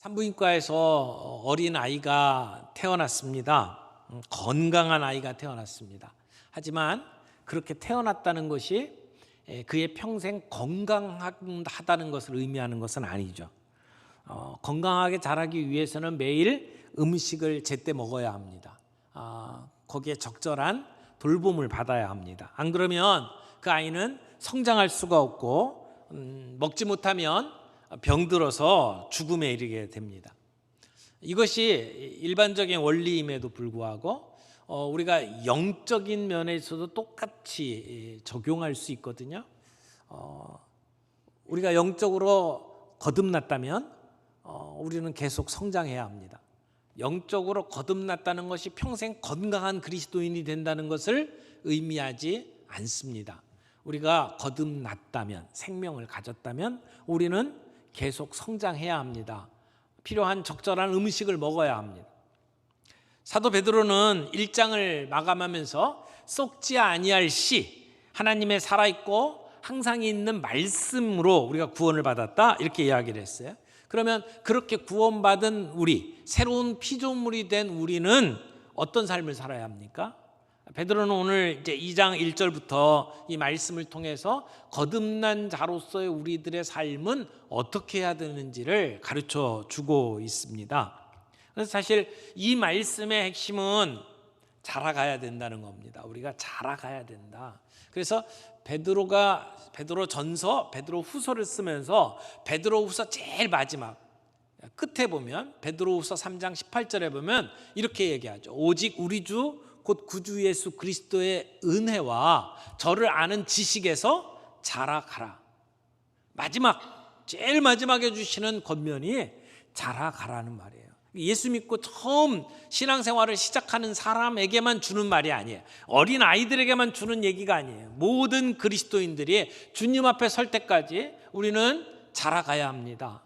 산부인과에서 어린 아이가 태어났습니다. 건강한 아이가 태어났습니다. 하지만 그렇게 태어났다는 것이 그의 평생 건강하다는 것을 의미하는 것은 아니죠. 건강하게 자라기 위해서는 매일 음식을 제때 먹어야 합니다. 거기에 적절한 돌봄을 받아야 합니다. 안 그러면 그 아이는 성장할 수가 없고 먹지 못하면 병들어서 죽음에 이르게 됩니다. 이것이 일반적인 원리임에도 불구하고 우리가 영적인 면에서도 똑같이 적용할 수 있거든요. 우리가 영적으로 거듭났다면 우리는 계속 성장해야 합니다. 영적으로 거듭났다는 것이 평생 건강한 그리스도인이 된다는 것을 의미하지 않습니다. 우리가 거듭났다면, 생명을 가졌다면 우리는 계속 성장해야 합니다. 필요한 적절한 음식을 먹어야 합니다. 사도 베드로는 1장을 마감하면서 썩지 아니할 씨, 하나님의 살아있고 항상 있는 말씀으로 우리가 구원을 받았다, 이렇게 이야기를 했어요. 그러면 그렇게 구원받은 우리, 새로운 피조물이 된 우리는 어떤 삶을 살아야 합니까? 베드로는 오늘 이제 2장 1절부터 이 말씀을 통해서 거듭난 자로서의 우리들의 삶은 어떻게 해야 되는지를 가르쳐 주고 있습니다. 그래서 사실 이 말씀의 핵심은 자라가야 된다는 겁니다. 우리가 자라가야 된다. 그래서 베드로 전서, 베드로 후서를 쓰면서 베드로 후서 제일 마지막 끝에 보면 베드로 후서 3장 18절에 보면 이렇게 얘기하죠. 오직 우리 주 곧 구주 예수 그리스도의 은혜와 저를 아는 지식에서 자라가라. 제일 마지막에 주시는 권면이 자라가라는 말이에요. 예수 믿고 처음 신앙생활을 시작하는 사람에게만 주는 말이 아니에요. 어린 아이들에게만 주는 얘기가 아니에요. 모든 그리스도인들이 주님 앞에 설 때까지 우리는 자라가야 합니다.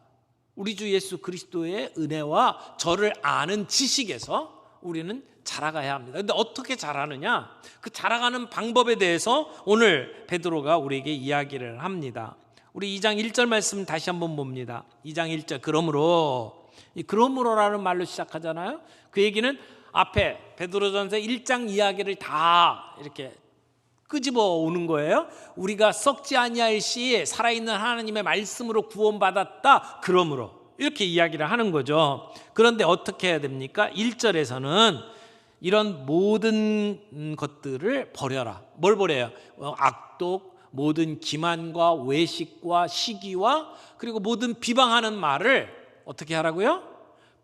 우리 주 예수 그리스도의 은혜와 저를 아는 지식에서 우리는 자라가야 합니다. 그런데 어떻게 자라느냐? 그 자라가는 방법에 대해서 오늘 베드로가 우리에게 이야기를 합니다. 우리 2장 1절 말씀 다시 한번 봅니다. 2장 1절 그러므로, 이 그러므로라는 말로 시작하잖아요. 그 얘기는 앞에 베드로전서 1장 이야기를 다 이렇게 끄집어 오는 거예요. 우리가 썩지 아니할 시 살아있는 하나님의 말씀으로 구원받았다. 그러므로 이렇게 이야기를 하는 거죠. 그런데 어떻게 해야 됩니까? 1절에서는 이런 모든 것들을 버려라. 뭘 버려요? 악독, 모든 기만과 외식과 시기와 그리고 모든 비방하는 말을 어떻게 하라고요?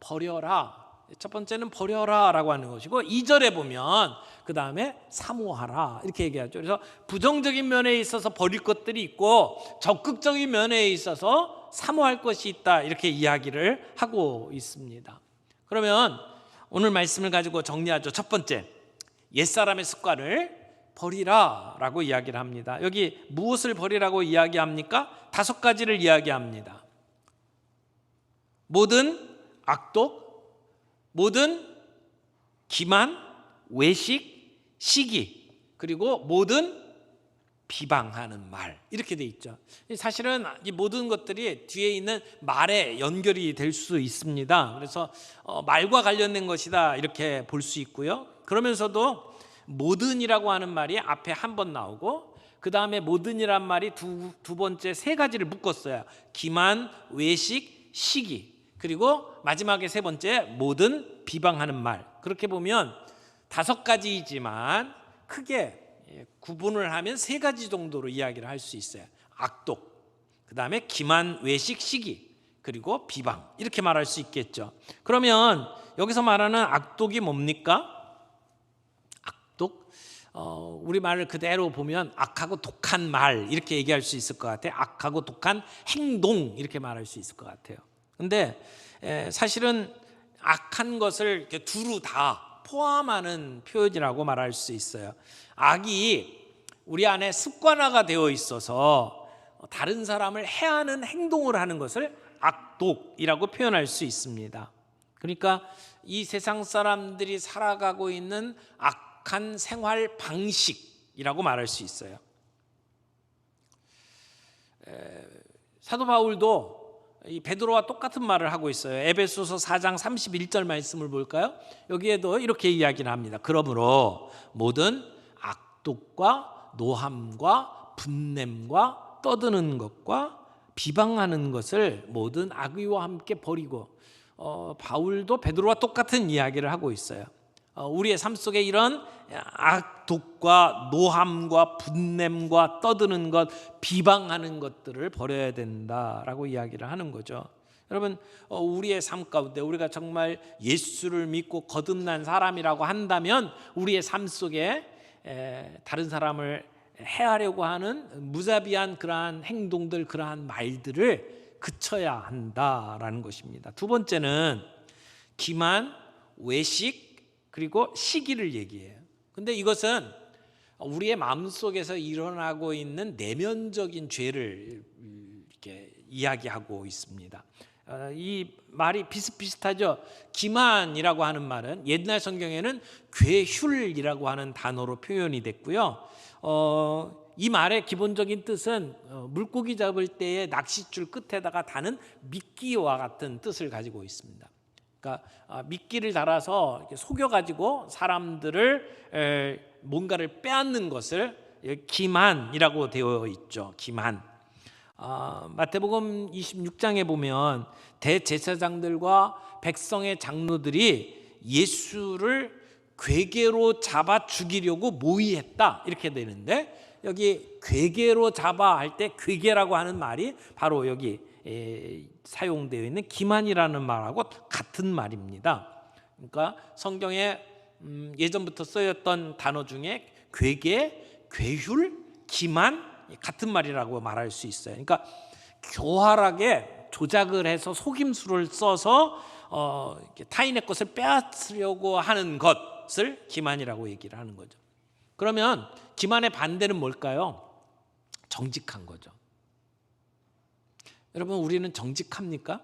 버려라. 첫 번째는 버려라 라고 하는 것이고 2절에 보면 그 다음에 사모하라 이렇게 얘기하죠. 그래서 부정적인 면에 있어서 버릴 것들이 있고 적극적인 면에 있어서 사모할 것이 있다, 이렇게 이야기를 하고 있습니다. 그러면 오늘 말씀을 가지고 정리하죠. 첫 번째, 옛사람의 습관을 버리라 라고 이야기를 합니다. 여기 무엇을 버리라고 이야기합니까? 5가지를 이야기합니다. 모든 악독, 모든 기만, 외식, 시기, 그리고 모든 비방하는 말, 이렇게 돼 있죠. 사실은 이 모든 것들이 뒤에 있는 말에 연결이 될 수 있습니다. 그래서 말과 관련된 것이다, 이렇게 볼 수 있고요. 그러면서도 모든이라고 하는 말이 앞에 한 번 나오고 그 다음에 모든이란 말이 두 번째 3가지를 묶었어요. 기만, 외식, 시기, 그리고 마지막에 3번째 모든 비방하는 말. 그렇게 보면 5가지이지만 크게 구분을 하면 3가지 정도로 이야기를 할 수 있어요. 악독, 그 다음에 기만, 외식, 시기, 그리고 비방, 이렇게 말할 수 있겠죠. 그러면 여기서 말하는 악독이 뭡니까? 악독, 우리말을 그대로 보면 악하고 독한 말, 이렇게 얘기할 수 있을 것 같아요. 악하고 독한 행동, 이렇게 말할 수 있을 것 같아요. 근데 사실은 악한 것을 이렇게 두루 다 포함하는 표현이라고 말할 수 있어요. 악이 우리 안에 습관화가 되어 있어서 다른 사람을 해하는 행동을 하는 것을 악독이라고 표현할 수 있습니다. 그러니까 이 세상 사람들이 살아가고 있는 악한 생활 방식이라고 말할 수 있어요. 사도 바울도 이 베드로와 똑같은 말을 하고 있어요. 에베소서 4장 31절 말씀을 볼까요? 여기에도 이렇게 이야기를 합니다. 그러므로 모든 악독과 노함과 분냄과 떠드는 것과 비방하는 것을 모든 악의와 함께 버리고, 바울도 베드로와 똑같은 이야기를 하고 있어요. 우리의 삶 속에 이런 악독과 노함과 분냄과 떠드는 것, 비방하는 것들을 버려야 된다라고 이야기를 하는 거죠. 여러분, 우리의 삶 가운데 우리가 정말 예수를 믿고 거듭난 사람이라고 한다면 우리의 삶 속에 다른 사람을 해하려고 하는 무자비한 그러한 행동들, 그러한 말들을 그쳐야 한다라는 것입니다. 두 번째는 기만, 외식, 그리고 시기를 얘기해요. 근데 이것은 우리의 마음속에서 일어나고 있는 내면적인 죄를 이렇게 이야기하고 있습니다. 이 말이 비슷비슷하죠. 기만이라고 하는 말은 옛날 성경에는 괴휼이라고 하는 단어로 표현이 됐고요. 이 말의 기본적인 뜻은 물고기 잡을 때의 낚싯줄 끝에다가 다는 미끼와 같은 뜻을 가지고 있습니다. 그러니까 미끼를 달아서 속여가지고 사람들을 뭔가를 빼앗는 것을 기만이라고 되어 있죠. 기만. 마태복음 26장에 보면 대제사장들과 백성의 장로들이 예수를 괴계로 잡아 죽이려고 모의했다 이렇게 되는데, 여기 괴계로 잡아 할 때 괴계라고 하는 말이 바로 여기 사용되어 있는 기만이라는 말하고 같은 말입니다. 그러니까 성경에 예전부터 쓰였던 단어 중에 괴계, 괴휼, 기만 같은 말이라고 말할 수 있어요. 그러니까 교활하게 조작을 해서 속임수를 써서 타인의 것을 빼앗으려고 하는 것을 기만이라고 얘기를 하는 거죠. 그러면 기만의 반대는 뭘까요? 정직한 거죠. 여러분, 우리는 정직합니까?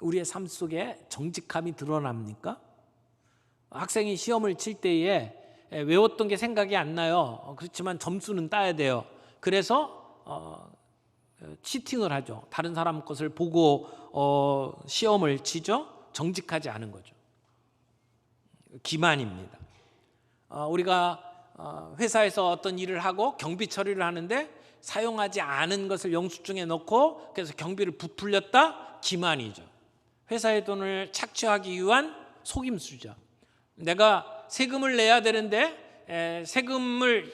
우리의 삶 속에 정직함이 드러납니까? 학생이 시험을 칠 때에 외웠던 게 생각이 안 나요. 그렇지만 점수는 따야 돼요. 그래서 치팅을 하죠. 다른 사람 것을 보고 시험을 치죠. 정직하지 않은 거죠. 기만입니다. 우리가 회사에서 어떤 일을 하고 경비 처리를 하는데 사용하지 않은 것을 영수증에 넣고 그래서 경비를 부풀렸다, 기만이죠. 회사의 돈을 착취하기 위한 속임수죠. 내가 세금을 내야 되는데 세금을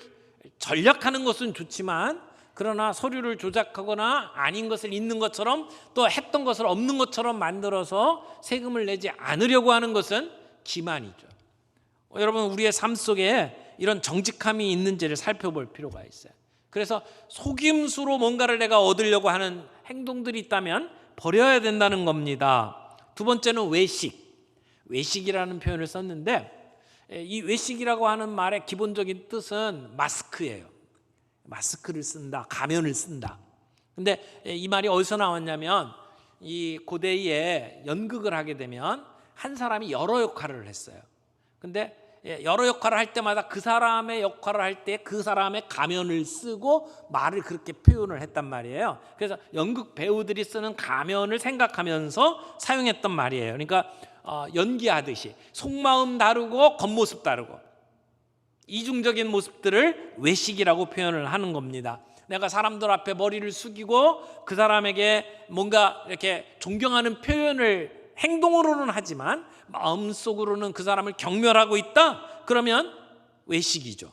절약하는 것은 좋지만, 그러나 서류를 조작하거나 아닌 것을 있는 것처럼 또 했던 것을 없는 것처럼 만들어서 세금을 내지 않으려고 하는 것은 기만이죠. 여러분, 우리의 삶 속에 이런 정직함이 있는지를 살펴볼 필요가 있어요. 그래서 속임수로 뭔가를 내가 얻으려고 하는 행동들이 있다면 버려야 된다는 겁니다. 두 번째는 외식. 외식이라는 표현을 썼는데, 이 외식이라고 하는 말의 기본적인 뜻은 마스크예요. 마스크를 쓴다, 가면을 쓴다. 근데 이 말이 어디서 나왔냐면, 이 고대에 연극을 하게 되면 한 사람이 여러 역할을 했어요. 근데 여러 역할을 할 때마다 그 사람의 역할을 할 때 그 사람의 가면을 쓰고 말을 그렇게 표현을 했단 말이에요. 그래서 연극 배우들이 쓰는 가면을 생각하면서 사용했던 말이에요. 그러니까 연기하듯이 속마음 다르고 겉모습 다르고 이중적인 모습들을 외식이라고 표현을 하는 겁니다. 내가 사람들 앞에 머리를 숙이고 그 사람에게 뭔가 이렇게 존경하는 표현을 행동으로는 하지만 마음속으로는 그 사람을 경멸하고 있다? 그러면 외식이죠.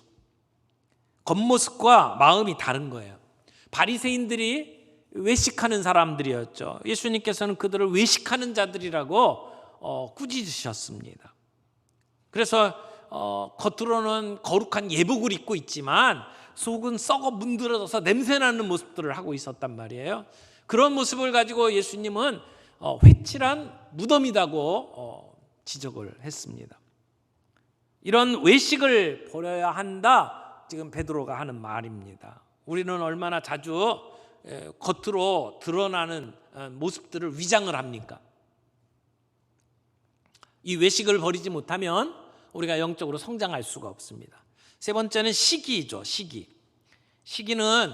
겉모습과 마음이 다른 거예요. 바리새인들이 외식하는 사람들이었죠. 예수님께서는 그들을 외식하는 자들이라고 꾸짖으셨습니다. 그래서 겉으로는 거룩한 예복을 입고 있지만 속은 썩어 문드러져서 냄새나는 모습들을 하고 있었단 말이에요. 그런 모습을 가지고 예수님은 회칠한 무덤이라고 지적을 했습니다. 이런 외식을 버려야 한다, 지금 베드로가 하는 말입니다. 우리는 얼마나 자주 겉으로 드러나는 모습들을 위장을 합니까? 이 외식을 버리지 못하면 우리가 영적으로 성장할 수가 없습니다. 세 번째는 시기죠. 시기는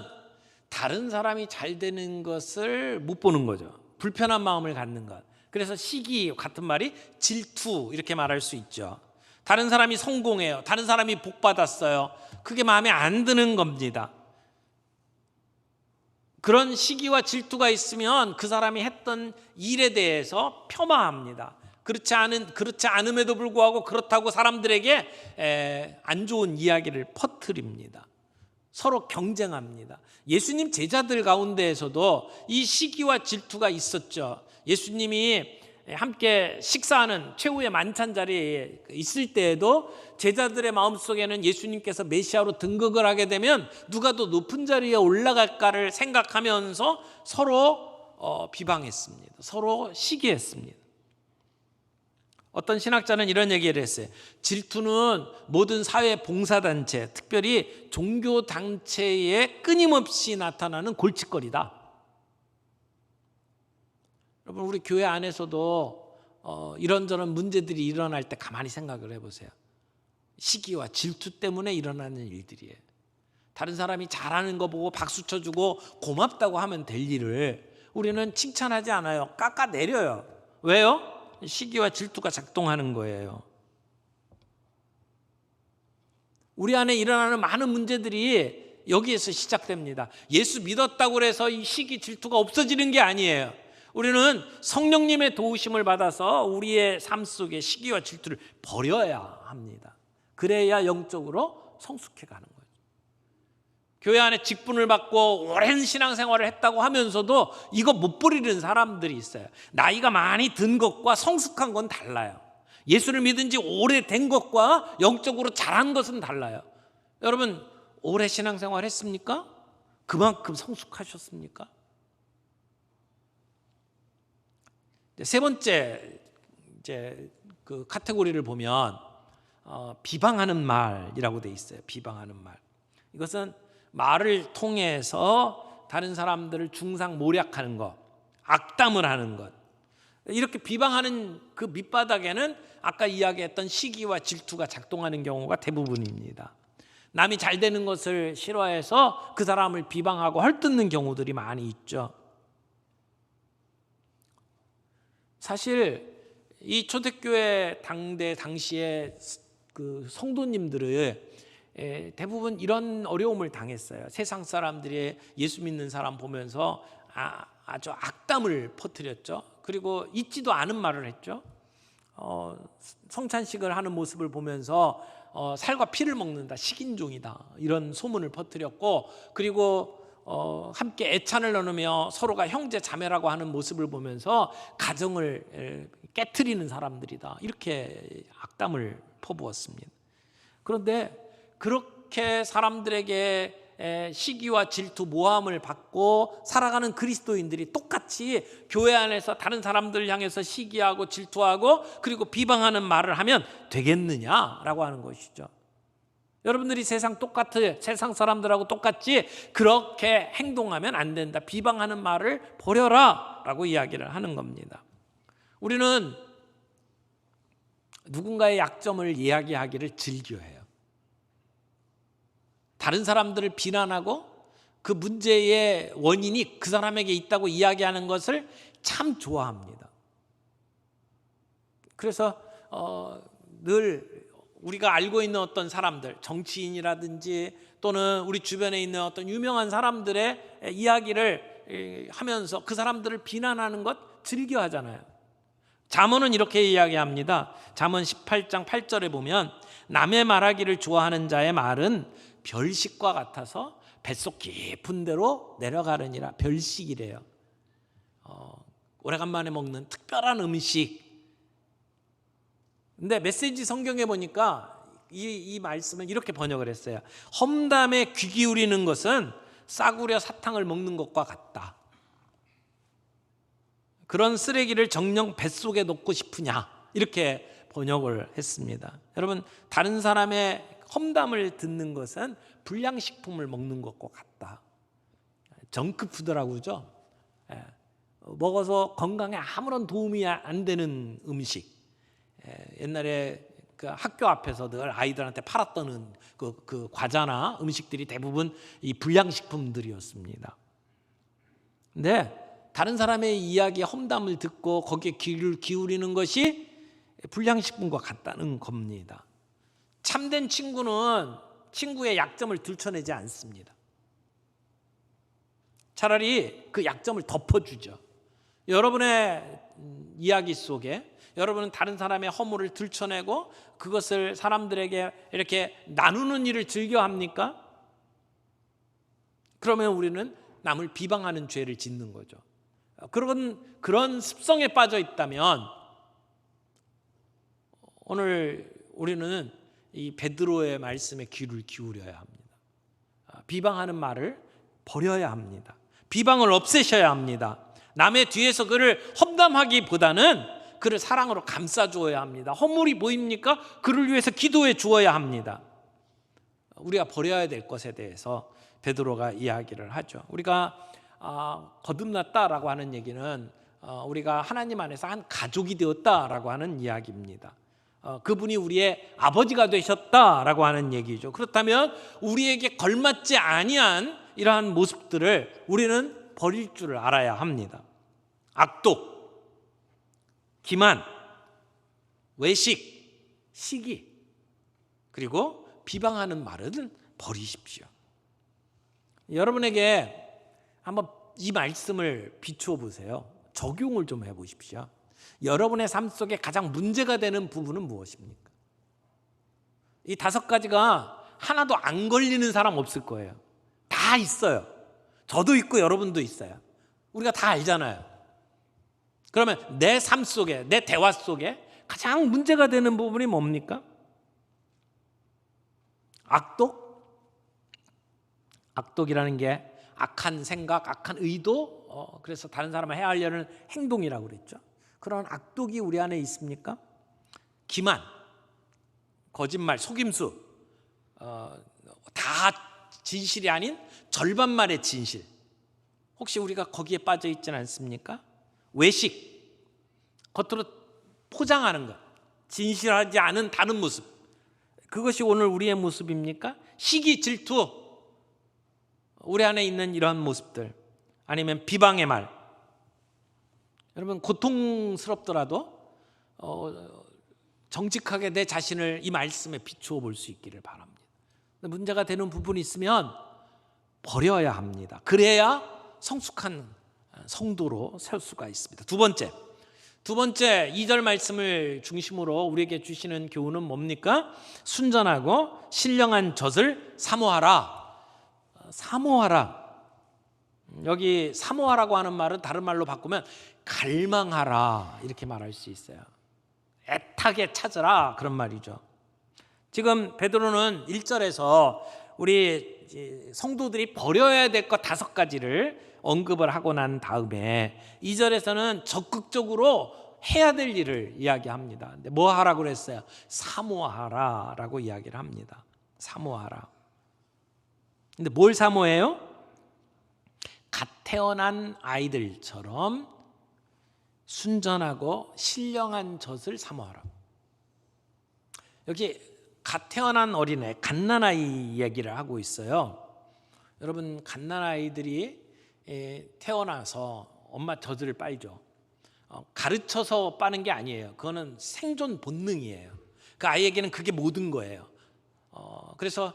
다른 사람이 잘 되는 것을 못 보는 거죠. 불편한 마음을 갖는 것. 그래서 시기 같은 말이 질투 이렇게 말할 수 있죠. 다른 사람이 성공해요. 다른 사람이 복 받았어요. 그게 마음에 안 드는 겁니다. 그런 시기와 질투가 있으면 그 사람이 했던 일에 대해서 폄하합니다. 그렇지 않음에도 불구하고 그렇다고 사람들에게 안 좋은 이야기를 퍼뜨립니다. 서로 경쟁합니다. 예수님 제자들 가운데에서도 이 시기와 질투가 있었죠. 예수님이 함께 식사하는 최후의 만찬 자리에 있을 때에도 제자들의 마음속에는 예수님께서 메시아로 등극을 하게 되면 누가 더 높은 자리에 올라갈까를 생각하면서 서로 비방했습니다. 서로 시기했습니다. 어떤 신학자는 이런 얘기를 했어요. 질투는 모든 사회 봉사단체, 특별히 종교단체에 끊임없이 나타나는 골칫거리다. 여러분, 우리 교회 안에서도 이런저런 문제들이 일어날 때 가만히 생각을 해보세요. 시기와 질투 때문에 일어나는 일들이에요. 다른 사람이 잘하는 거 보고 박수 쳐주고 고맙다고 하면 될 일을 우리는 칭찬하지 않아요. 깎아내려요. 왜요? 시기와 질투가 작동하는 거예요. 우리 안에 일어나는 많은 문제들이 여기에서 시작됩니다. 예수 믿었다고 해서 이 시기 질투가 없어지는 게 아니에요. 우리는 성령님의 도우심을 받아서 우리의 삶 속에 시기와 질투를 버려야 합니다. 그래야 영적으로 성숙해 가는 거예요. 교회 안에 직분을 받고 오랜 신앙생활을 했다고 하면서도 이거 못 버리는 사람들이 있어요. 나이가 많이 든 것과 성숙한 건 달라요. 예수를 믿은 지 오래된 것과 영적으로 자란 것은 달라요. 여러분, 오래 신앙생활 했습니까? 그만큼 성숙하셨습니까? 세 번째 그 카테고리를 보면 비방하는 말이라고 돼 있어요. 비방하는 말. 이것은 말을 통해서 다른 사람들을 중상모략하는 것, 악담을 하는 것. 이렇게 비방하는 그 밑바닥에는 아까 이야기했던 시기와 질투가 작동하는 경우가 대부분입니다. 남이 잘 되는 것을 싫어해서 그 사람을 비방하고 헐뜯는 경우들이 많이 있죠. 사실 이 초대교회 당시에 그 성도님들을 대부분 이런 어려움을 당했어요. 세상 사람들이 예수 믿는 사람 보면서 아주 악담을 퍼뜨렸죠. 그리고 있지도 않은 말을 했죠. 성찬식을 하는 모습을 보면서 살과 피를 먹는다, 식인종이다, 이런 소문을 퍼뜨렸고, 그리고 함께 애찬을 나누며 서로가 형제 자매라고 하는 모습을 보면서 가정을 깨트리는 사람들이다, 이렇게 악담을 퍼부었습니다. 그런데 그렇게 사람들에게 시기와 질투, 모함을 받고 살아가는 그리스도인들이 똑같이 교회 안에서 다른 사람들 향해서 시기하고 질투하고 그리고 비방하는 말을 하면 되겠느냐라고 하는 것이죠. 여러분들이 세상 사람들하고 똑같이 그렇게 행동하면 안 된다. 비방하는 말을 버려라 라고 이야기를 하는 겁니다. 우리는 누군가의 약점을 이야기하기를 즐겨해요. 다른 사람들을 비난하고 그 문제의 원인이 그 사람에게 있다고 이야기하는 것을 참 좋아합니다. 그래서 늘 우리가 알고 있는 어떤 사람들, 정치인이라든지 또는 우리 주변에 있는 어떤 유명한 사람들의 이야기를 하면서 그 사람들을 비난하는 것 즐겨 하잖아요. 잠언은 이렇게 이야기합니다. 잠언 18장 8절에 보면 남의 말하기를 좋아하는 자의 말은 별식과 같아서 뱃속 깊은 데로 내려가느니라. 별식이래요. 오래간만에 먹는 특별한 음식. 근데 메시지 성경에 보니까 이 말씀을 이렇게 번역을 했어요. 험담에 귀 기울이는 것은 싸구려 사탕을 먹는 것과 같다. 그런 쓰레기를 정녕 뱃속에 넣고 싶으냐, 이렇게 번역을 했습니다. 여러분, 다른 사람의 험담을 듣는 것은 불량식품을 먹는 것과 같다. 정크푸드라고 그러죠. 먹어서 건강에 아무런 도움이 안 되는 음식. 옛날에 그 학교 앞에서 늘 아이들한테 팔았던 그 과자나 음식들이 대부분 이 불량식품들이었습니다. 근데 다른 사람의 이야기에 험담을 듣고 거기에 귀를 기울이는 것이 불량식품과 같다는 겁니다. 참된 친구는 친구의 약점을 들춰내지 않습니다. 차라리 그 약점을 덮어주죠. 여러분의 이야기 속에 여러분은 다른 사람의 허물을 들춰내고 그것을 사람들에게 이렇게 나누는 일을 즐겨합니까? 그러면 우리는 남을 비방하는 죄를 짓는 거죠. 그런 습성에 빠져 있다면 오늘 우리는 이 베드로의 말씀에 귀를 기울여야 합니다. 비방하는 말을 버려야 합니다. 비방을 없애셔야 합니다. 남의 뒤에서 그를 험담하기보다는 그를 사랑으로 감싸주어야 합니다. 허물이 보입니까? 그를 위해서 기도해 주어야 합니다. 우리가 버려야 될 것에 대해서 베드로가 이야기를 하죠. 우리가 거듭났다라고 하는 얘기는 우리가 하나님 안에서 한 가족이 되었다라고 하는 이야기입니다. 그분이 우리의 아버지가 되셨다라고 하는 얘기죠. 그렇다면 우리에게 걸맞지 아니한 이러한 모습들을 우리는 버릴 줄을 알아야 합니다. 악독, 기만, 외식, 시기, 그리고 비방하는 말은 버리십시오. 여러분에게 한번 이 말씀을 비추어 보세요. 적용을 좀 해보십시오. 여러분의 삶 속에 가장 문제가 되는 부분은 무엇입니까? 이 5가지가 하나도 안 걸리는 사람 없을 거예요. 다 있어요. 저도 있고 여러분도 있어요. 우리가 다 알잖아요. 그러면 내 삶 속에, 내 대화 속에 가장 문제가 되는 부분이 뭡니까? 악독이라는 게 악한 생각, 악한 의도, 그래서 다른 사람을 해하려는 행동이라고 그랬죠. 그런 악독이 우리 안에 있습니까? 기만, 거짓말, 속임수, 다 진실이 아닌 절반말의 진실. 혹시 우리가 거기에 빠져 있지는 않습니까? 외식, 겉으로 포장하는 것, 진실하지 않은 다른 모습. 그것이 오늘 우리의 모습입니까? 시기, 질투, 우리 안에 있는 이러한 모습들. 아니면 비방의 말. 여러분, 고통스럽더라도 정직하게 내 자신을 이 말씀에 비추어 볼 수 있기를 바랍니다. 문제가 되는 부분이 있으면 버려야 합니다. 그래야 성숙한 성도로 살 수가 있습니다. 두 번째 2절 말씀을 중심으로 우리에게 주시는 교훈은 뭡니까? 순전하고 신령한 젖을 사모하라. 여기 사모하라고 하는 말은 다른 말로 바꾸면 갈망하라 이렇게 말할 수 있어요. 애타게 찾으라 그런 말이죠. 지금 베드로는 1절에서 우리 성도들이 버려야 될 것 5가지를 언급을 하고 난 다음에 2절에서는 적극적으로 해야 될 일을 이야기합니다. 근데 뭐 하라고 그랬어요? 사모하라라고 이야기를 합니다. 사모하라. 근데 뭘 사모해요? 갓 태어난 아이들처럼 순전하고 신령한 젖을 사모하라. 여기 갓 태어난 어린애, 갓난아이 얘기를 하고 있어요. 여러분, 갓난아이들이 태어나서 엄마 젖을 빨죠. 가르쳐서 빠는 게 아니에요. 그거는 생존 본능이에요. 그 아이에게는 그게 모든 거예요. 그래서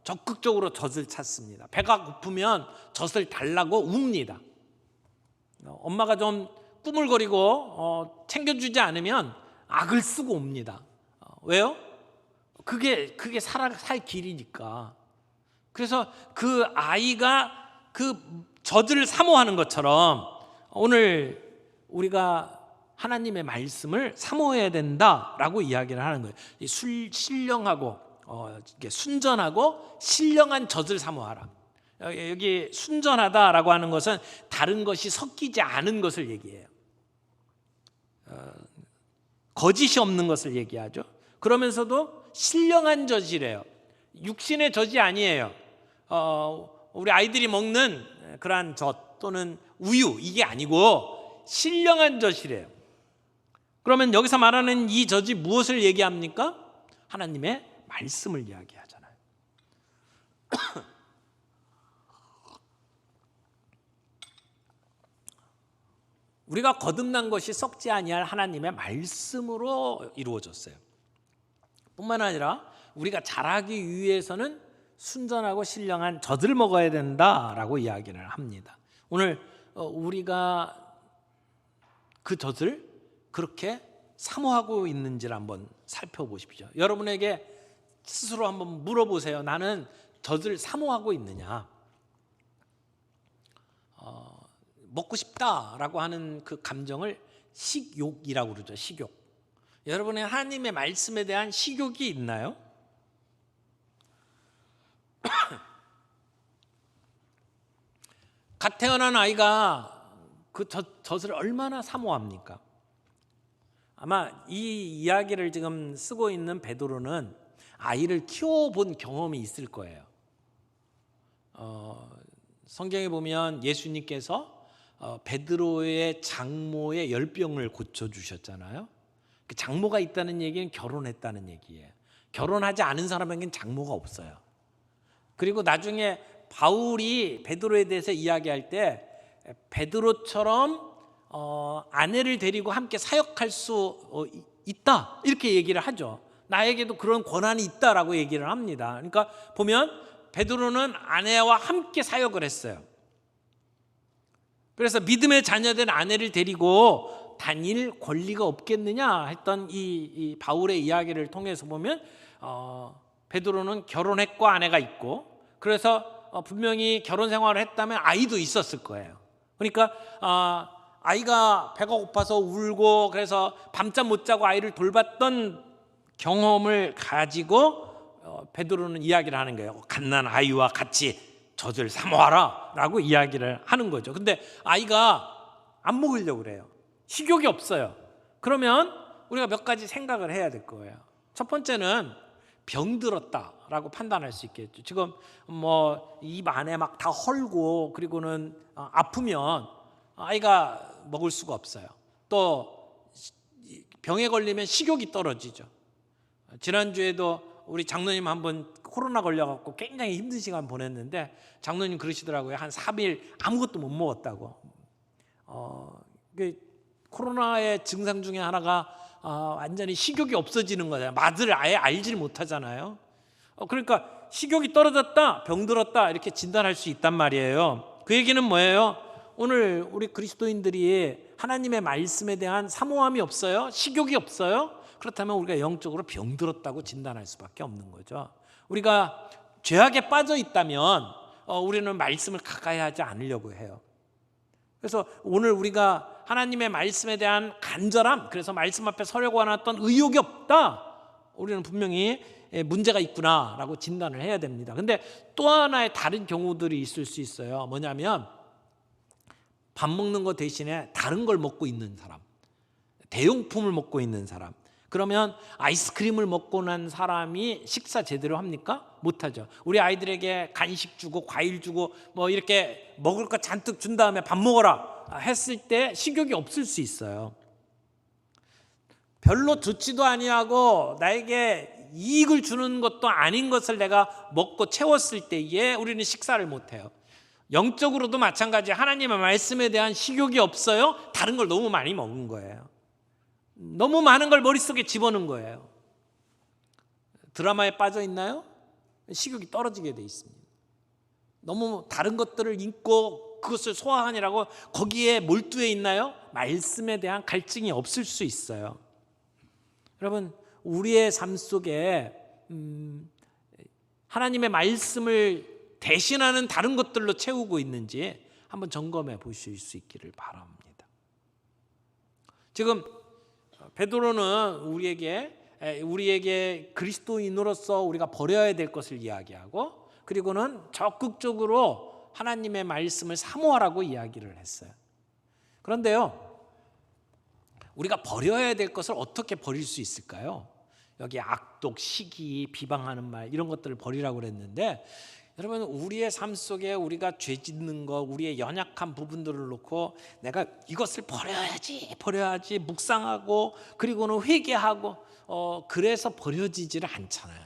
적극적으로 젖을 찾습니다. 배가 고프면 젖을 달라고 웁니다. 엄마가 좀 꾸물거리고 챙겨주지 않으면 악을 쓰고 옵니다. 왜요? 그게 살 길이니까. 그래서 그 아이가 그 젖을 사모하는 것처럼 오늘 우리가 하나님의 말씀을 사모해야 된다라고 이야기를 하는 거예요. 신령하고 순전하고 신령한 젖을 사모하라. 여기 순전하다라고 하는 것은 다른 것이 섞이지 않은 것을 얘기해요. 거짓이 없는 것을 얘기하죠. 그러면서도 신령한 젖이래요. 육신의 젖이 아니에요. 우리 아이들이 먹는 그러한 젖 또는 우유, 이게 아니고 신령한 젖이래요. 그러면 여기서 말하는 이 젖이 무엇을 얘기합니까? 하나님의 말씀을 이야기하잖아요. 우리가 거듭난 것이 썩지 아니할 하나님의 말씀으로 이루어졌어요. 뿐만 아니라 우리가 자라기 위해서는 순전하고 신령한 젖을 먹어야 된다라고 이야기를 합니다. 오늘 우리가 그 젖을 그렇게 사모하고 있는지를 한번 살펴보십시오. 여러분에게 스스로 한번 물어보세요. 나는 젖을 사모하고 있느냐? 먹고 싶다라고 하는 그 감정을 식욕이라고 그러죠. 식욕. 여러분의 하나님의 말씀에 대한 식욕이 있나요? 갓 태어난 아이가 그 젖을 얼마나 사모합니까? 아마 이 이야기를 지금 쓰고 있는 베드로는 아이를 키워본 경험이 있을 거예요. 성경에 보면 예수님께서 베드로의 장모의 열병을 고쳐주셨잖아요. 그 장모가 있다는 얘기는 결혼했다는 얘기예요. 결혼하지 않은 사람에게는 장모가 없어요. 그리고 나중에 바울이 베드로에 대해서 이야기할 때 베드로처럼 아내를 데리고 함께 사역할 수 있다 이렇게 얘기를 하죠. 나에게도 그런 권한이 있다라고 얘기를 합니다. 그러니까 보면 베드로는 아내와 함께 사역을 했어요. 그래서 믿음의 자녀된 아내를 데리고 다닐 권리가 없겠느냐 했던 이 바울의 이야기를 통해서 보면 베드로는 결혼했고 아내가 있고, 그래서 분명히 결혼 생활을 했다면 아이도 있었을 거예요. 그러니까 아이가 배가 고파서 울고 그래서 밤잠 못 자고 아이를 돌봤던 경험을 가지고 베드로는 이야기를 하는 거예요. 갓난 아이와 같이 젖을 사모하라 라고 이야기를 하는 거죠. 근데 아이가 안 먹으려고 그래요. 식욕이 없어요. 그러면 우리가 몇 가지 생각을 해야 될 거예요. 첫 번째는 병들었다라고 판단할 수 있겠죠. 지금 뭐 입 안에 막 다 헐고 그리고는 아프면 아이가 먹을 수가 없어요. 또 병에 걸리면 식욕이 떨어지죠. 지난주에도 우리 장로님 한번 코로나 걸려갖고 굉장히 힘든 시간 보냈는데 장로님 그러시더라고요. 한 3일 아무것도 못 먹었다고. 코로나의 증상 중에 하나가 완전히 식욕이 없어지는 거잖아요. 맛을 아예 알지를 못하잖아요. 그러니까 식욕이 떨어졌다, 병들었다 이렇게 진단할 수 있단 말이에요. 그 얘기는 뭐예요? 오늘 우리 그리스도인들이 하나님의 말씀에 대한 사모함이 없어요? 식욕이 없어요? 그렇다면 우리가 영적으로 병들었다고 진단할 수밖에 없는 거죠. 우리가 죄악에 빠져 있다면 우리는 말씀을 가까이 하지 않으려고 해요. 그래서 오늘 우리가 하나님의 말씀에 대한 간절함, 그래서 말씀 앞에 서려고 하던 의욕이 없다, 우리는 분명히 문제가 있구나라고 진단을 해야 됩니다. 근데 또 하나의 다른 경우들이 있을 수 있어요. 뭐냐면 밥 먹는 거 대신에 다른 걸 먹고 있는 사람, 대용품을 먹고 있는 사람. 그러면 아이스크림을 먹고 난 사람이 식사 제대로 합니까? 못하죠. 우리 아이들에게 간식 주고 과일 주고 뭐 이렇게 먹을 거 잔뜩 준 다음에 밥 먹어라 했을 때 식욕이 없을 수 있어요. 별로 좋지도 아니하고 나에게 이익을 주는 것도 아닌 것을 내가 먹고 채웠을 때에 우리는 식사를 못해요. 영적으로도 마찬가지. 하나님의 말씀에 대한 식욕이 없어요. 다른 걸 너무 많이 먹은 거예요. 너무 많은 걸 머릿속에 집어넣은 거예요. 드라마에 빠져 있나요? 식욕이 떨어지게 돼 있습니다. 너무 다른 것들을 읽고 그것을 소화하느라고 거기에 몰두해 있나요? 말씀에 대한 갈증이 없을 수 있어요. 여러분, 우리의 삶 속에 하나님의 말씀을 대신하는 다른 것들로 채우고 있는지 한번 점검해 보실 수 있기를 바랍니다. 지금 베드로는 우리에게 그리스도인으로서 우리가 버려야 될 것을 이야기하고, 그리고는 적극적으로 하나님의 말씀을 사모하라고 이야기를 했어요. 그런데요, 우리가 버려야 될 것을 어떻게 버릴 수 있을까요? 여기 악독, 시기, 비방하는 말 이런 것들을 버리라고 그랬는데, 여러분, 우리의 삶 속에 우리가 죄 짓는 거, 우리의 연약한 부분들을 놓고 내가 이것을 버려야지 묵상하고 그리고는 회개하고 그래서 버려지지를 않잖아요.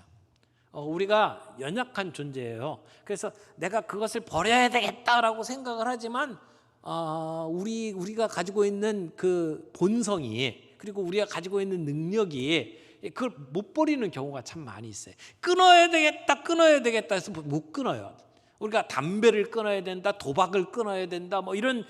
우리가 연약한 존재예요. 그래서 내가 그것을 버려야 되겠다라고 생각을 하지만 우리가 가지고 있는 그 본성이, 그리고 우리가 가지고 있는 능력이 그걸 못 버리는 경우가 참 많이 있어요. 끊어야 되겠다 해서 못 끊어요. 우리가 담배를 끊어야 된다, 도박을 끊어야 된다, 뭐 이런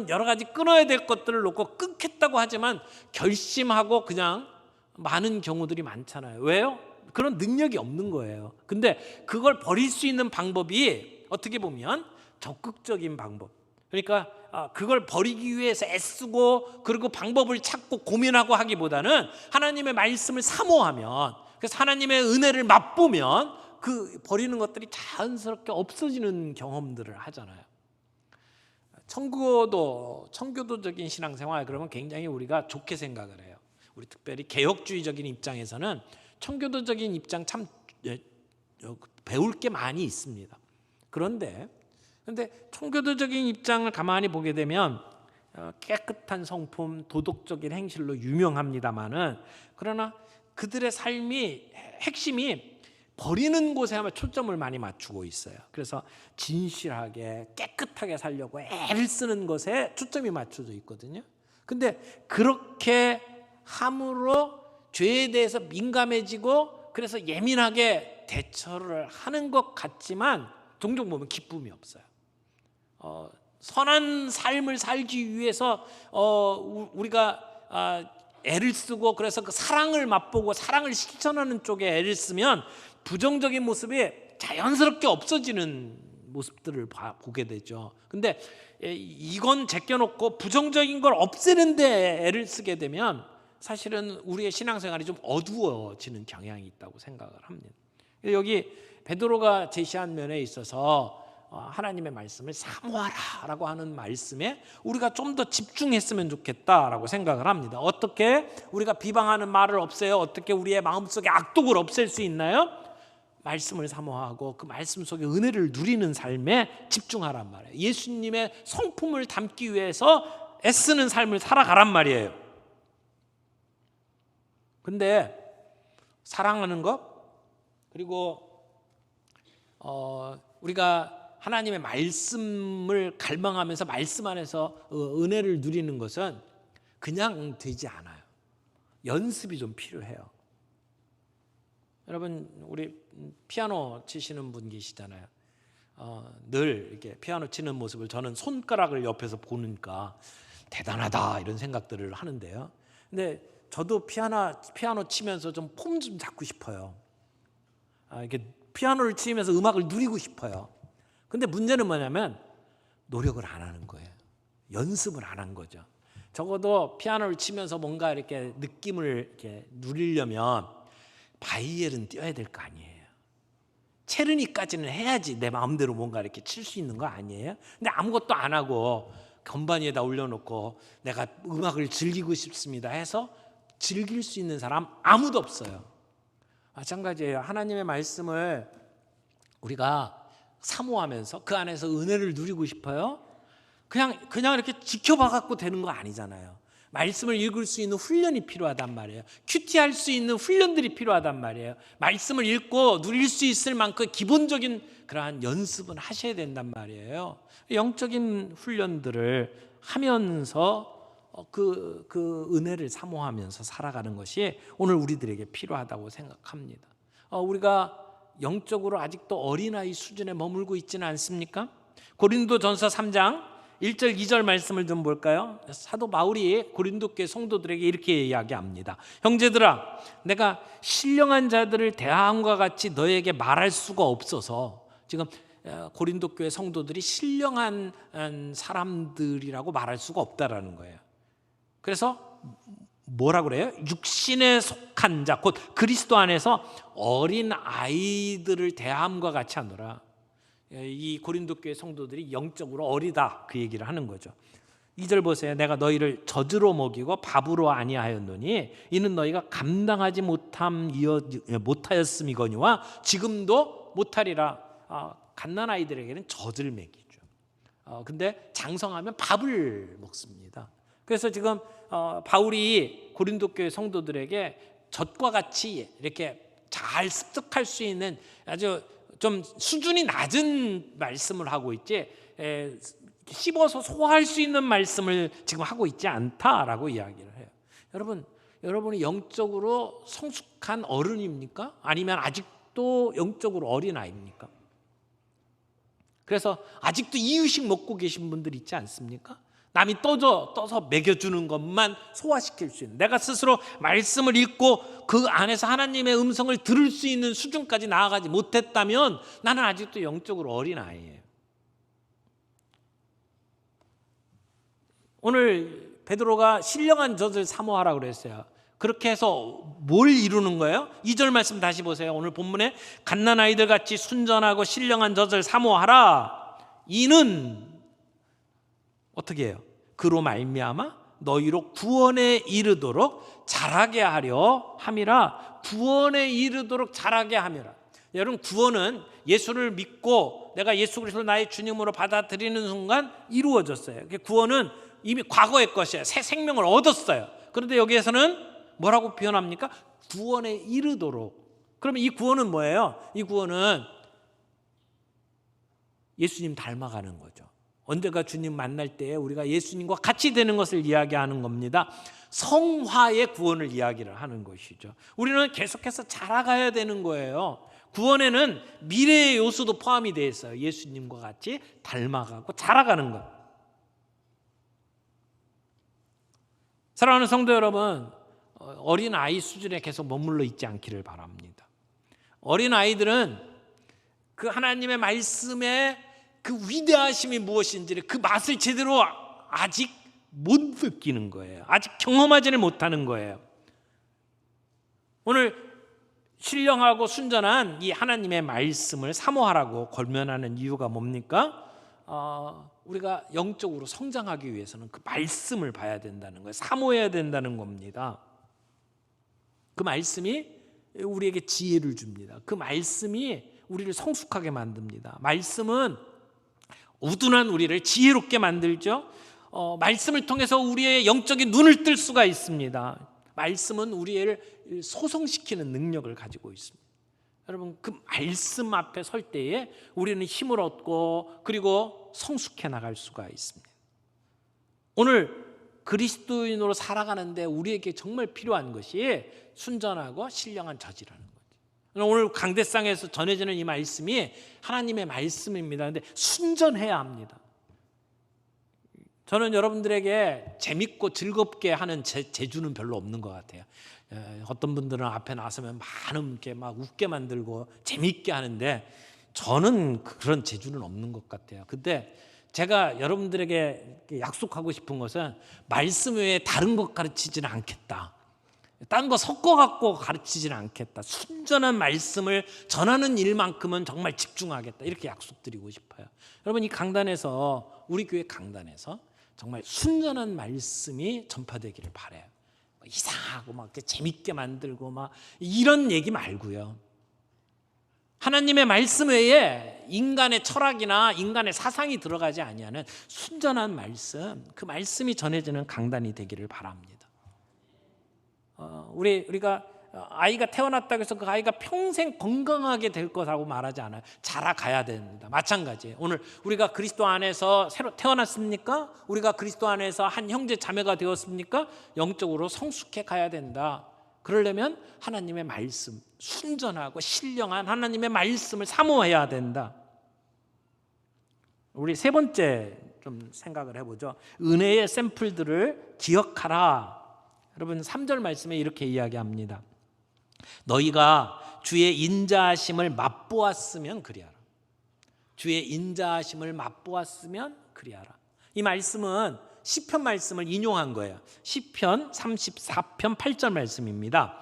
여러 가지 끊어야 될 것들을 놓고 끊겠다고 하지만 결심하고 그냥 많은 경우들이 많잖아요. 왜요? 그런 능력이 없는 거예요. 근데 그걸 버릴 수 있는 방법이 어떻게 보면 적극적인 방법. 그러니까 그걸 버리기 위해서 애쓰고 그리고 방법을 찾고 고민하고 하기보다는 하나님의 말씀을 사모하면, 그래서 하나님의 은혜를 맛보면 그 버리는 것들이 자연스럽게 없어지는 경험들을 하잖아요. 청교도적인 신앙생활, 그러면 굉장히 우리가 좋게 생각을 해요. 우리 특별히 개혁주의적인 입장에서는 청교도적인 입장 참 배울 게 많이 있습니다. 그런데 청교도적인 입장을 가만히 보게 되면 깨끗한 성품, 도덕적인 행실로 유명합니다만은, 그러나 그들의 삶이 핵심이 버리는 곳에 아마 초점을 많이 맞추고 있어요. 그래서 진실하게 깨끗하게 살려고 애를 쓰는 것에 초점이 맞춰져 있거든요. 근데 그렇게 함으로 죄에 대해서 민감해지고 그래서 예민하게 대처를 하는 것 같지만 종종 보면 기쁨이 없어요. 선한 삶을 살기 위해서 우리가 애를 쓰고 그래서 그 사랑을 맛보고 사랑을 실천하는 쪽에 애를 쓰면 부정적인 모습이 자연스럽게 없어지는 모습들을 보게 되죠. 근데 이건 제껴놓고 부정적인 걸 없애는데 애를 쓰게 되면 사실은 우리의 신앙생활이 좀 어두워지는 경향이 있다고 생각을 합니다. 여기 베드로가 제시한 면에 있어서 하나님의 말씀을 사모하라라고 하는 말씀에 우리가 좀 더 집중했으면 좋겠다라고 생각을 합니다. 어떻게 우리가 비방하는 말을 없애요? 어떻게 우리의 마음속에 악독을 없앨 수 있나요? 말씀을 사모하고 그 말씀 속에 은혜를 누리는 삶에 집중하란 말이에요. 예수님의 성품을 담기 위해서 애쓰는 삶을 살아가란 말이에요. 근데 사랑하는 것, 그리고 우리가 하나님의 말씀을 갈망하면서 말씀 안에서 은혜를 누리는 것은 그냥 되지 않아요. 연습이 좀 필요해요. 여러분, 우리 피아노 치시는 분 계시잖아요. 늘 이렇게 피아노 치는 모습을 저는 손가락을 옆에서 보니까 대단하다 이런 생각들을 하는데요. 근데 저도 피아노 치면서 좀 폼 좀 잡고 싶어요. 이렇게 피아노를 치면서 음악을 누리고 싶어요. 근데 문제는 뭐냐면 노력을 안 하는 거예요. 연습을 안 한 거죠. 적어도 피아노를 치면서 뭔가 이렇게 느낌을 이렇게 누리려면 바이엘은 띄어야 될 거 아니에요. 체르니까지는 해야지 내 마음대로 뭔가 이렇게 칠 수 있는 거 아니에요? 근데 아무것도 안 하고 건반 위에다 올려놓고 내가 음악을 즐기고 싶습니다 해서 즐길 수 있는 사람 아무도 없어요. 마찬가지예요. 하나님의 말씀을 우리가 사모하면서 그 안에서 은혜를 누리고 싶어요? 그냥 이렇게 지켜봐 갖고 되는 거 아니잖아요. 말씀을 읽을 수 있는 훈련이 필요하단 말이에요. 큐티할 수 있는 훈련들이 필요하단 말이에요. 말씀을 읽고 누릴 수 있을 만큼 기본적인 그러한 연습은 하셔야 된단 말이에요. 영적인 훈련들을 하면서 그 은혜를 사모하면서 살아가는 것이 오늘 우리들에게 필요하다고 생각합니다. 우리가 영적으로 아직도 어린아이 수준에 머물고 있지는 않습니까? 고린도전서 3장 1절 2절 말씀을 좀 볼까요? 사도 바울이 고린도 교회 성도들에게 이렇게 이야기합니다. 형제들아, 내가 신령한 자들을 대함과 같이 너에게 말할 수가 없어서, 지금 고린도 교회 성도들이 신령한 사람들이라고 말할 수가 없다라는 거예요. 그래서 뭐라고 그래요? 육신에 속한 자, 곧 그리스도 안에서 어린 아이들을 대함과 같이 하노라. 이 고린도 교회 성도들이 영적으로 어리다, 그 얘기를 하는 거죠. 2절 보세요. 내가 너희를 젖으로 먹이고 밥으로 아니하였노니 이는 너희가 감당하지 못하였음이거니와 지금도 못하리라. 갓난 아이들에게는 젖을 먹이죠. 근데 장성하면 밥을 먹습니다. 그래서 지금 바울이 고린도 교회 성도들에게 젖과 같이 이렇게 잘 습득할 수 있는 아주 좀 수준이 낮은 말씀을 하고 있지, 씹어서 소화할 수 있는 말씀을 지금 하고 있지 않다라고 이야기를 해요. 여러분이 영적으로 성숙한 어른입니까? 아니면 아직도 영적으로 어린아이입니까? 그래서 아직도 이유식 먹고 계신 분들 있지 않습니까? 남이 떠서 먹여주는 것만 소화시킬 수 있는, 내가 스스로 말씀을 읽고 그 안에서 하나님의 음성을 들을 수 있는 수준까지 나아가지 못했다면 나는 아직도 영적으로 어린아이예요. 오늘 베드로가 신령한 젖을 사모하라고 그랬어요. 그렇게 해서 뭘 이루는 거예요? 2절 말씀 다시 보세요. 오늘 본문에 갓난아이들 같이 순전하고 신령한 젖을 사모하라. 이는 어떻게 해요? 그로 말미암아 너희로 구원에 이르도록 자라게 하려 함이라. 구원에 이르도록 자라게 함이라. 여러분, 구원은 예수를 믿고 내가 예수 그리스도를 나의 주님으로 받아들이는 순간 이루어졌어요. 구원은 이미 과거의 것이에요. 새 생명을 얻었어요. 그런데 여기에서는 뭐라고 표현합니까? 구원에 이르도록. 그러면 이 구원은 뭐예요? 이 구원은 예수님 닮아가는 거죠. 언제가 주님 만날 때에 우리가 예수님과 같이 되는 것을 이야기하는 겁니다. 성화의 구원을 이야기를 하는 것이죠. 우리는 계속해서 자라가야 되는 거예요. 구원에는 미래의 요소도 포함이 되어 있어요. 예수님과 같이 닮아가고 자라가는 것. 사랑하는 성도 여러분, 어린아이 수준에 계속 머물러 있지 않기를 바랍니다. 어린아이들은 그 하나님의 말씀의 그 위대하심이 무엇인지를, 그 맛을 제대로 아직 못 느끼는 거예요. 아직 경험하지를 못하는 거예요. 오늘 신령하고 순전한 이 하나님의 말씀을 사모하라고 권면하는 이유가 뭡니까? 우리가 영적으로 성장하기 위해서는 그 말씀을 봐야 된다는 거예요. 사모해야 된다는 겁니다. 그 말씀이 우리에게 지혜를 줍니다. 그 말씀이 우리를 성숙하게 만듭니다. 말씀은 우둔한 우리를 지혜롭게 만들죠. 말씀을 통해서 우리의 영적인 눈을 뜰 수가 있습니다. 말씀은 우리를 소성시키는 능력을 가지고 있습니다. 여러분, 그 말씀 앞에 설 때에 우리는 힘을 얻고 그리고 성숙해 나갈 수가 있습니다. 오늘 그리스도인으로 살아가는데 우리에게 정말 필요한 것이 순전하고 신령한 젖이라는 거죠. 오늘 강대상에서 전해지는 이 말씀이 하나님의 말씀입니다. 그런데 순전해야 합니다. 저는 여러분들에게 재밌고 즐겁게 하는 재주는 별로 없는 것 같아요. 어떤 분들은 앞에 나서면 많은 이렇게 막 웃게 만들고 재밌게 하는데 저는 그런 재주는 없는 것 같아요. 근데 제가 여러분들에게 약속하고 싶은 것은 말씀 외에 다른 것 가르치지는 않겠다. 딴 거 섞어갖고 가르치지는 않겠다. 순전한 말씀을 전하는 일만큼은 정말 집중하겠다. 이렇게 약속드리고 싶어요. 여러분, 이 강단에서, 우리 교회 강단에서 정말 순전한 말씀이 전파되기를 바라요. 이상하고 막 재밌게 만들고 막 이런 얘기 말고요. 하나님의 말씀 외에 인간의 철학이나 인간의 사상이 들어가지 아니하는 순전한 말씀, 그 말씀이 전해지는 강단이 되기를 바랍니다. 우리가 아이가 태어났다고 해서 그 아이가 평생 건강하게 될 것이라고 말하지 않아요. 자라가야 됩니다. 마찬가지예요. 오늘 우리가 그리스도 안에서 새로 태어났습니까? 우리가 그리스도 안에서 한 형제 자매가 되었습니까? 영적으로 성숙해 가야 된다. 그러려면 하나님의 말씀, 순전하고 신령한 하나님의 말씀을 사모해야 된다. 우리 세 번째 좀 생각을 해보죠. 은혜의 샘플들을 기억하라. 여러분, 3절 말씀에 이렇게 이야기합니다. 너희가 주의 인자하심을 맛보았으면 그리하라. 주의 인자하심을 맛보았으면 그리하라. 이 말씀은 시편 말씀을 인용한 거예요. 시편 34편 8절 말씀입니다.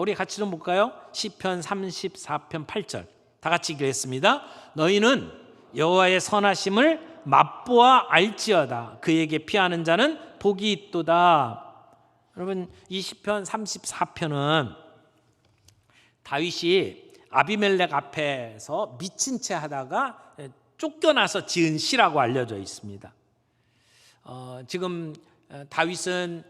우리 같이 좀 볼까요? 시편 34편 8절 다 같이 읽겠습니다. 너희는 여호와의 선하심을 맛보아 알지어다. 그에게 피하는 자는 복이 있도다. 여러분, 이 시편 34편은 다윗이 아비멜렉 앞에서 미친 채 하다가 쫓겨나서 지은 시라고 알려져 있습니다. 지금 다윗은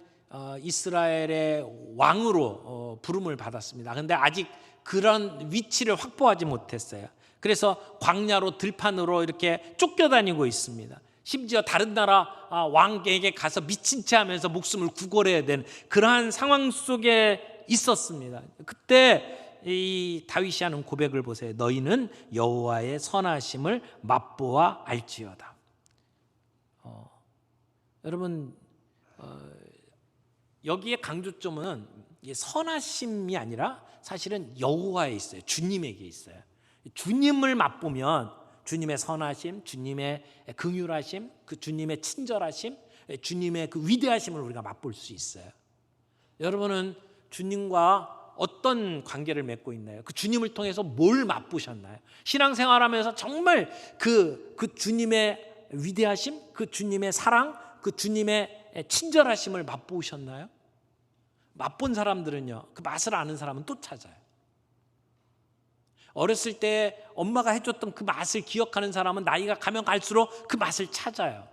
이스라엘의 왕으로 부름을 받았습니다. 그런데 아직 그런 위치를 확보하지 못했어요. 그래서 광야로 들판으로 이렇게 쫓겨다니고 있습니다. 심지어 다른 나라 왕에게 가서 미친 채 하면서 목숨을 구걸해야 되는 그러한 상황 속에 있었습니다. 그때 이 다윗이 하는 고백을 보세요. 너희는 여호와의 선하심을 맛보아 알지어다. 여러분, 여기에 강조점은 선하심이 아니라 사실은 여호와에 있어요. 주님에게 있어요. 주님을 맛보면 주님의 선하심, 주님의 긍휼하심, 그 주님의 친절하심, 주님의 그 위대하심을 우리가 맛볼 수 있어요. 여러분은 주님과 어떤 관계를 맺고 있나요? 그 주님을 통해서 뭘 맛보셨나요? 신앙생활하면서 정말 그 주님의 위대하심, 그 주님의 사랑, 그 주님의 친절하심을 맛보셨나요? 맛본 사람들은요, 그 맛을 아는 사람은 또 찾아요. 어렸을 때 엄마가 해줬던 그 맛을 기억하는 사람은 나이가 가면 갈수록 그 맛을 찾아요.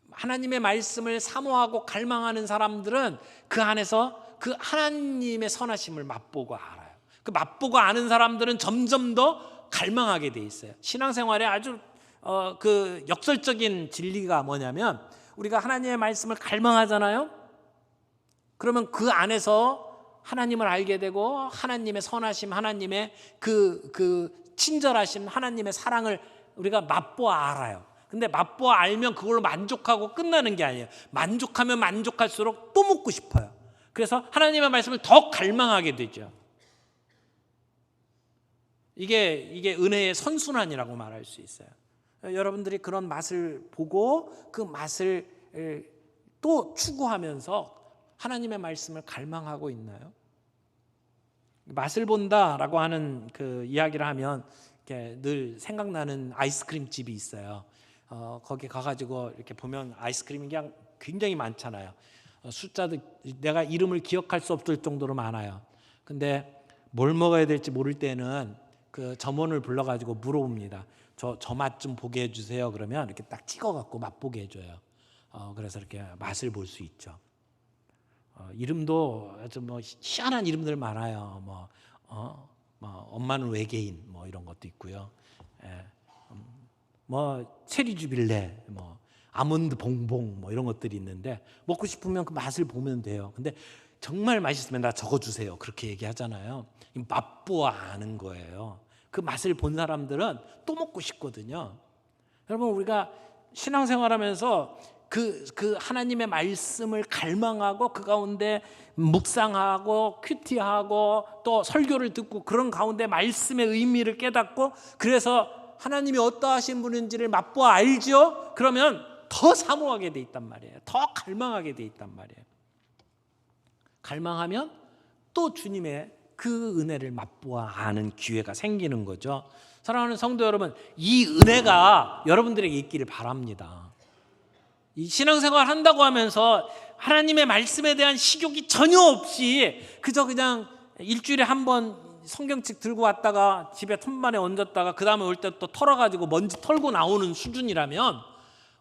하나님의 말씀을 사모하고 갈망하는 사람들은 그 안에서 그 하나님의 선하심을 맛보고 알아요. 그 맛보고 아는 사람들은 점점 더 갈망하게 돼 있어요. 신앙생활에 아주 그 역설적인 진리가 뭐냐면 우리가 하나님의 말씀을 갈망하잖아요. 그러면 그 안에서 하나님을 알게 되고 하나님의 선하심, 하나님의 그 친절하심, 하나님의 사랑을 우리가 맛보아 알아요. 근데 맛보아 알면 그걸로 만족하고 끝나는 게 아니에요. 만족하면 만족할수록 또 먹고 싶어요. 그래서 하나님의 말씀을 더 갈망하게 되죠. 이게 은혜의 선순환이라고 말할 수 있어요. 여러분들이 그런 맛을 보고 그 맛을 또 추구하면서 하나님의 말씀을 갈망하고 있나요? 맛을 본다라고 하는 그 이야기를 하면 늘 생각나는 아이스크림 집이 있어요. 거기 가가지고 이렇게 보면 아이스크림이 그냥 굉장히 많잖아요. 숫자도 내가 이름을 기억할 수 없을 정도로 많아요. 근데 뭘 먹어야 될지 모를 때는 그 점원을 불러가지고 물어봅니다. 저 맛 좀 보게 해주세요. 그러면 이렇게 딱 찍어갖고 맛보게 해줘요. 그래서 이렇게 맛을 볼 수 있죠. 이름도 아주 희한한 이름들 많아요. 엄마는 외계인 이런 것도 있고요. 체리 주빌레, 아몬드 봉봉 이런 것들이 있는데 먹고 싶으면 그 맛을 보면 돼요. 근데 정말 맛있으면 나 적어주세요. 그렇게 얘기하잖아요. 맛보아 아는 거예요. 그 맛을 본 사람들은 또 먹고 싶거든요. 여러분, 우리가 신앙생활하면서 그 하나님의 말씀을 갈망하고 그 가운데 묵상하고 큐티하고 또 설교를 듣고 그런 가운데 말씀의 의미를 깨닫고 그래서 하나님이 어떠하신 분인지를 맛보아 알죠? 그러면 더 사모하게 돼 있단 말이에요. 더 갈망하게 돼 있단 말이에요. 갈망하면 또 주님의 그 은혜를 맛보아 아는 기회가 생기는 거죠. 사랑하는 성도 여러분, 이 은혜가 여러분들에게 있기를 바랍니다. 이 신앙생활 한다고 하면서 하나님의 말씀에 대한 식욕이 전혀 없이 그냥 일주일에 한 번 성경책 들고 왔다가 집에 톱만에 얹었다가 그 다음에 올 때 또 털어가지고 먼지 털고 나오는 수준이라면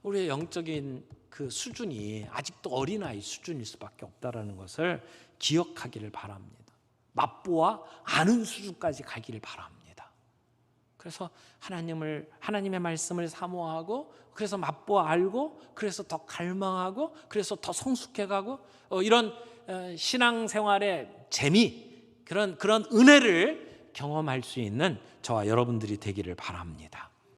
우리의 영적인 그 수준이 아직도 어린아이 수준일 수밖에 없다는 것을 기억하기를 바랍니다. 맛보아 아는 수준까지 가기를 바랍니다. 그래서 하나님의 말씀을 사모하고 그래서 맛보아 알고 그래서 더 갈망하고 그래서 더 성숙해가고 이런 신앙생활의 재미 그런 은혜를 경험할 수 있는 저와 여러분들이 되기를 바랍니다.